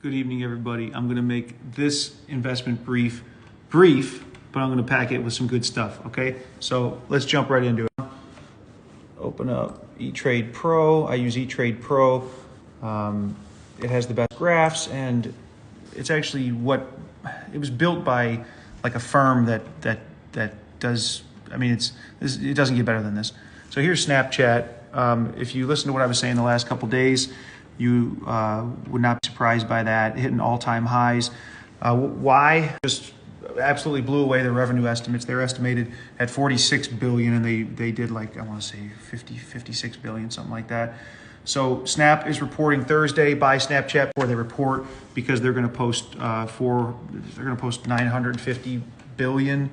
Good evening, everybody. I'm going to make this investment brief, but I'm going to pack it with some good stuff, okay? So let's jump right into it. Open up E-Trade Pro. I use E-Trade Pro. It has the best graphs, and it's actually it was built by like a firm that does, it doesn't get better than this. So here's Snapchat. If you listen to what I was saying the last couple days, you would not be surprised by that, hitting all-time highs. Why? Just absolutely blew away their revenue estimates. They're estimated at 46 billion, and they did like, I want to say 56 billion, something like that. So Snap is reporting Thursday. Buy Snapchat before they report, because they're going to post 950 million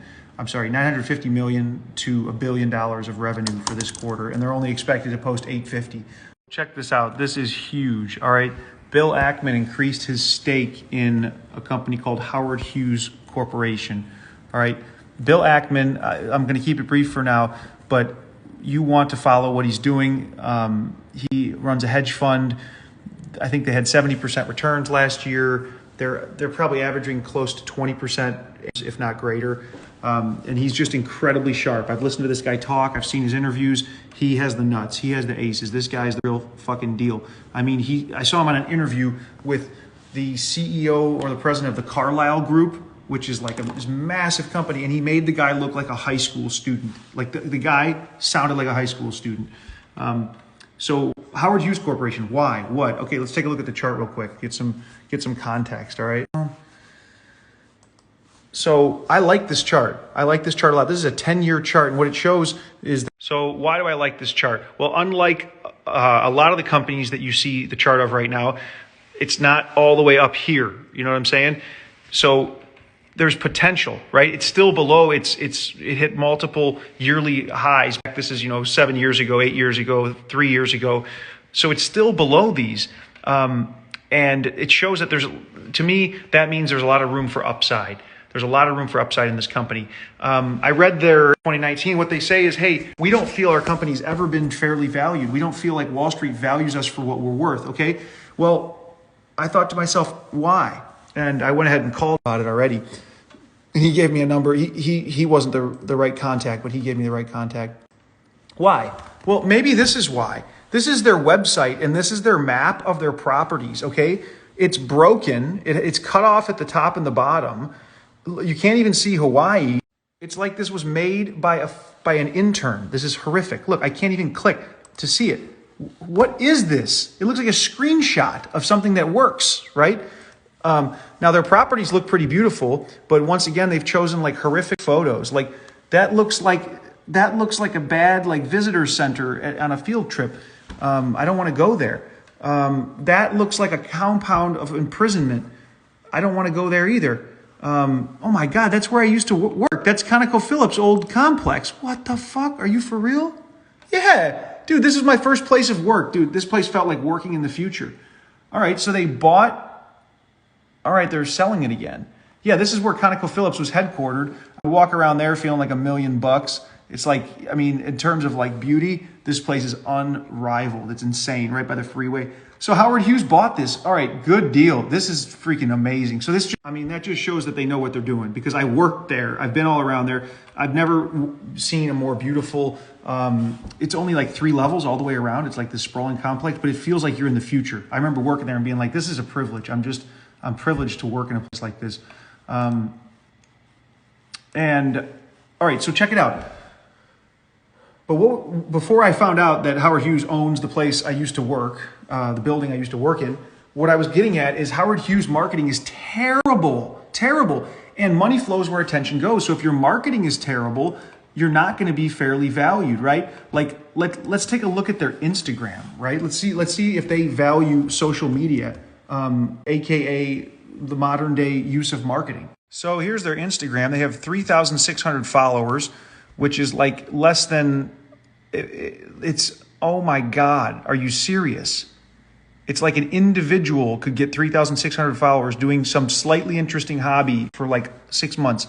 to $1 billion of revenue for this quarter, and they're only expected to post 850. Check this out. This is huge. All right. Bill Ackman increased his stake in a company called Howard Hughes Corporation. All right. Bill Ackman, I'm going to keep it brief for now, but you want to follow what he's doing. He runs a hedge fund. I think they had 70% returns last year. They're probably averaging close to 20%, if not greater. And he's just incredibly sharp. I've listened to this guy talk. I've seen his interviews. He has the nuts. He has the aces. This guy's the real fucking deal. I mean, I saw him on an interview with the CEO or the president of the Carlyle Group, which is like this massive company, and he made the guy look like a high school student. Like the guy sounded like a high school student. So Howard Hughes Corporation, why? What? Okay, let's take a look at the chart real quick. Get some context, all right? So I like this chart. I like this chart a lot. This is a 10-year chart, and what it shows is... So why do I like this chart? Well, unlike a lot of the companies that you see the chart of right now, it's not all the way up here. You know what I'm saying? So there's potential, right? It's still below. It hit multiple yearly highs. This is 7 years ago, 8 years ago, 3 years ago. So it's still below these. And it shows that to me, that means there's a lot of room for upside. There's a lot of room for upside in this company. I read their 2019. What they say is, hey, we don't feel our company's ever been fairly valued. We don't feel like Wall Street values us for what we're worth, okay? Well, I thought to myself, why? And I went ahead and called about it already. And he gave me a number. He wasn't the right contact, but he gave me the right contact. Why? Well, maybe this is why. This is their website, and this is their map of their properties, okay? It's broken. It's cut off at the top and the bottom. You can't even see Hawaii. It's like this was made by an intern. This is horrific. Look, I can't even click to see it. What is this? It looks like a screenshot of something that works, right? Now their properties look pretty beautiful, but once again, they've chosen like horrific photos. Like that looks like a bad like visitor center on a field trip. I don't want to go there. That looks like a compound of imprisonment. I don't want to go there either. Oh my God, that's where I used to work. That's ConocoPhillips' old complex. What the fuck? Are you for real? Yeah, dude, this is my first place of work. Dude, this place felt like working in the future. All right, so they bought. All right, they're selling it again. Yeah, this is where ConocoPhillips was headquartered. I walk around there feeling like $1 million. It's like, in terms of like beauty, this place is unrivaled. It's insane, right by the freeway. So Howard Hughes bought this. All right, good deal. This is freaking amazing. So that just shows that they know what they're doing, because I worked there. I've been all around there. I've never seen a more beautiful, it's only like 3 levels all the way around. It's like this sprawling complex, but it feels like you're in the future. I remember working there and being like, this is a privilege. I'm privileged to work in a place like this. And all right, so check it out. But before I found out that Howard Hughes owns the place I used to work, the building I used to work in, what I was getting at is Howard Hughes marketing is terrible, and money flows where attention goes. So if your marketing is terrible, you're not going to be fairly valued, right? Like let's take a look at their Instagram, right? Let's see if they value social media, aka the modern day use of marketing. So here's their Instagram. They have 3,600 followers, which is like less than, oh my God, are you serious? It's like an individual could get 3,600 followers doing some slightly interesting hobby for like 6 months.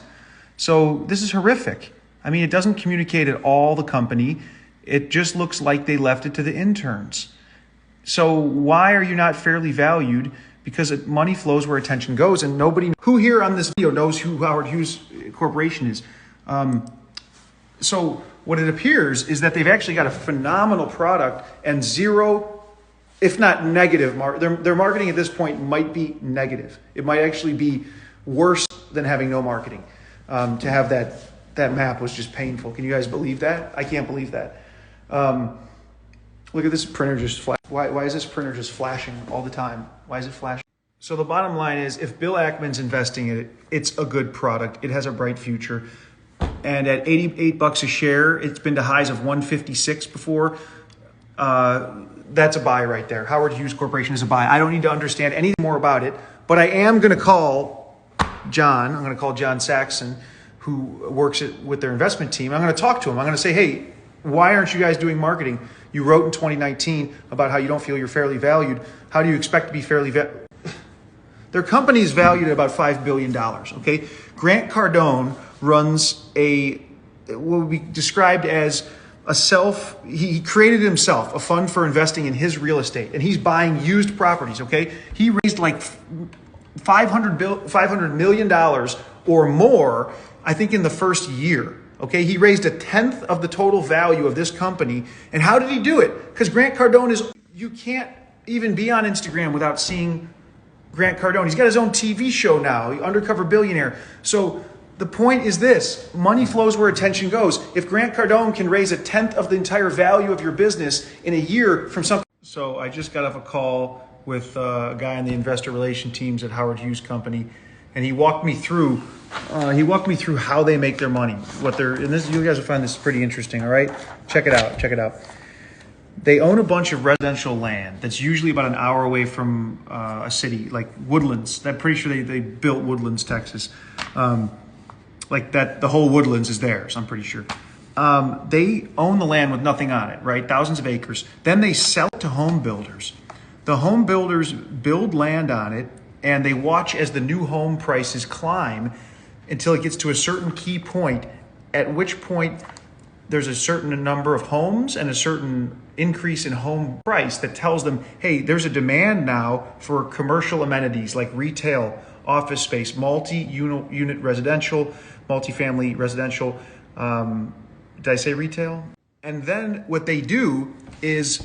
So this is horrific. It doesn't communicate at all the company. It just looks like they left it to the interns. So why are you not fairly valued? because money flows where attention goes, and nobody who here on this video knows who Howard Hughes Corporation is. So what it appears is that they've actually got a phenomenal product and zero, if not negative, their marketing at this point might be negative. It might actually be worse than having no marketing. To have that map was just painful. Can you guys believe that? I can't believe that. Look at this printer just flash. Why is this printer just flashing all the time? Why is it flashing? So the bottom line is, if Bill Ackman's investing in it, it's a good product. It has a bright future. And at $88 a share, it's been to highs of 156 before. That's a buy right there. Howard Hughes Corporation is a buy. I don't need to understand anything more about it, but I am going to call John. I'm going to call John Saxon, who works with their investment team. I'm going to talk to him. I'm going to say, hey, why aren't you guys doing marketing? You wrote in 2019 about how you don't feel you're fairly valued. How do you expect to be fairly valued? Their company is valued at about $5 billion, okay? Grant Cardone runs what would be described as he created himself a fund for investing in his real estate, and he's buying used properties, okay? He raised like $500 million or more, I think, in the first year. Okay, he raised 1/10 of the total value of this company. And how did he do it? Because Grant Cardone you can't even be on Instagram without seeing Grant Cardone. He's got his own TV show now, Undercover Billionaire. So the point is this: money flows where attention goes. If Grant Cardone can raise 1/10 of the entire value of your business in a year from something. So I just got off a call with a guy on the investor relation teams at Howard Hughes Company, and he walked me through how they make their money, you guys will find this pretty interesting. All right, check it out. They own a bunch of residential land that's usually about an hour away from a city, like Woodlands. I'm pretty sure they built Woodlands, Texas. Like that, the whole Woodlands is theirs, I'm pretty sure. They own the land with nothing on it, right? Thousands of acres. Then they sell it to home builders. The home builders build land on it, and they watch as the new home prices climb until it gets to a certain key point, at which point there's a certain number of homes and a certain increase in home price that tells them, hey, there's a demand now for commercial amenities like retail, office space, multi-unit residential, multifamily residential. Did I say retail? And then what they do is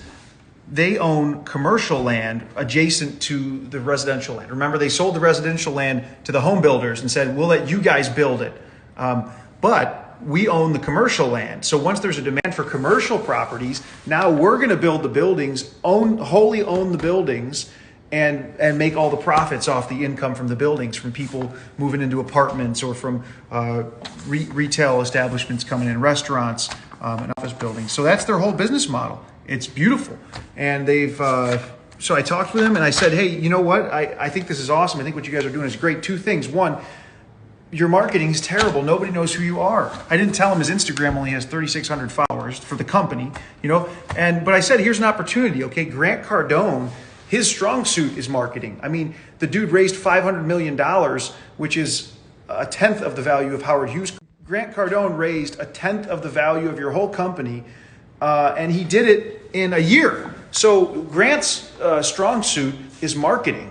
they own commercial land adjacent to the residential land. Remember, they sold the residential land to the home builders and said, we'll let you guys build it. But we own the commercial land. So once there's a demand for commercial properties, now we're going to build the buildings, wholly own the buildings, and make all the profits off the income from the buildings, from people moving into apartments or from retail establishments coming in, restaurants and office buildings. So that's their whole business model. It's beautiful. And so I talked with them and I said, hey, you know what? I think this is awesome. I think what you guys are doing is great. Two things. One, your marketing is terrible. Nobody knows who you are. I didn't tell him his Instagram only has 3,600 followers for the company, but I said, here's an opportunity. Okay. Grant Cardone, his strong suit is marketing. I mean, the dude raised $500 million, which is 1/10 of the value of Howard Hughes. Grant Cardone raised 1/10 of the value of your whole company, and he did it in a year. So Grant's strong suit is marketing.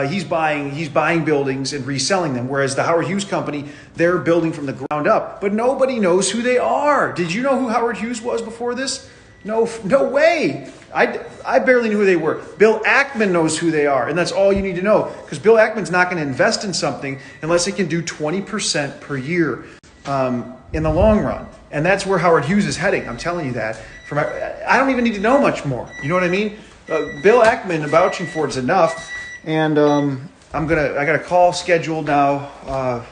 He's buying buildings and reselling them, whereas the Howard Hughes company, they're building from the ground up. But nobody knows who they are. Did you know who Howard Hughes was before this? No way. I barely knew who they were. Bill Ackman knows who they are, and that's all you need to know, because Bill Ackman's not going to invest in something unless it can do 20% per year in the long run. And that's where Howard Hughes is heading. I'm telling you that. I don't even need to know much more. You know what I mean? Bill Ackman vouching for it is enough. And I got a call scheduled now,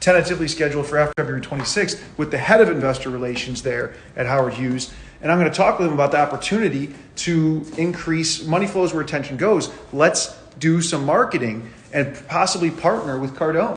tentatively scheduled for after February 26th with the head of investor relations there at Howard Hughes. And I'm going to talk with him about the opportunity to increase money flows where attention goes. Let's do some marketing and possibly partner with Cardone.